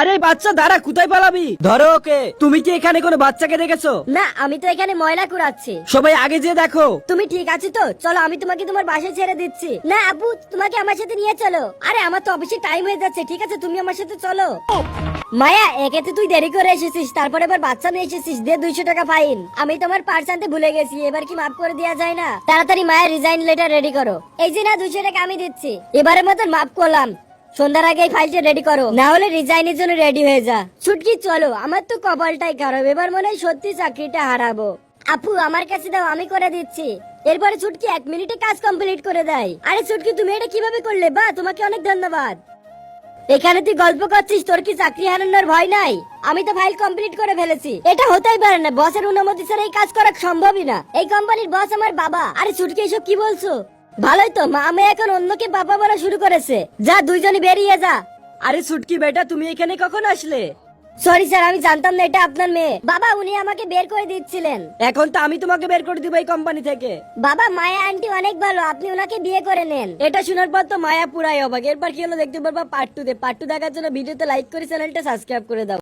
আরে বাচ্চা দাঁড়া, কোথায় পালাবি? ধরো ওকে। তুমি কি এখানে কোনো বাচ্চাকে দেখেছো? না, আমি তো এখানে ময়লা কুড়াচ্ছি। সবাই আগে যেয়ে দেখো। তুমি ঠিক আছো তো? চলো, আমি তোমাকে তোমার বাসায় ছেড়ে দিচ্ছি। না আপু, তোমাকে আমার সাথে নিয়ে চলো। আরে আমার তো অফিসে টাইম হয়ে যাচ্ছে, ঠিক আছে তুমি আমার সাথে চলো। মায়া, একে তো তুই দেরি করে এসেছিস, তারপরে আবার বাচ্চা নিয়ে এসেছিস, দে 200 টাকা ফাইন। আমি তোমার পার্স আনতে ভুলে গেছি, এবার কি মাফ করে দেওয়া যায় না? তাড়াতাড়ি মায়া রিজাইন লেটার রেডি করো। এই যে না, 200 টাকা আমি দিচ্ছি, এবারের মতন মাফ করলাম। সন্ধ্যার আগে এই ফাইলটা রেডি করো, না হলে রিজাইনের জন্য রেডি হয়ে যা। ছুটকি চলো, আমার তো কপালটাই খারাপ, এবার মনে হয় সত্যি চাকরিটা হারাবো। আপু আমার কাছে দাও, আমি করে দিচ্ছি। এরপরে ছুটকি 1 মিনিটে কাজ কমপ্লিট করে দেয়। আরে ছুটকি, তুমি এটা কিভাবে করলে? বা তোমাকে অনেক ধন্যবাদ। এখানে তুই গল্প করছিস, তোর কি চাকরি হারানোর ভয় নাই? আমি তো ফাইল কমপ্লিট করে ফেলেছি। এটা হতেই পারে না, বসের অনুমতি ছাড়া এই কাজ করা সম্ভবই না। এই কোম্পানির বস আমার বাবা। আরে ছুটকি, এসব কি বলছো? ভালোই তো, মা আমি এখন অন্যকে বাবা বলা শুরু করেছে। যা, দুইজনই বেরিয়ে যা। আরে ছুটকি বেটা, তুমি এখানে কখন আসলে? সরি স্যার, আমি জানতাম না এটা আপনার মেয়ে। বাবা, উনি আমাকে বের করে দিচ্ছিলেন। এখন তো আমি তোমাকে বের করে দিব এই কোম্পানি থেকে। বাবা, মায়া আন্টি অনেক ভালো, আপনি ওনাকে বিয়ে করে নেন। এটা শোনার পর তো মায়া পুরাই অবাক। এরপর কি হলো দেখতে পারবা পার্ট 2 তে। পার্ট 2 দেখার জন্য ভিডিওতে লাইক করে চ্যানেলটা সাবস্ক্রাইব করে দাও।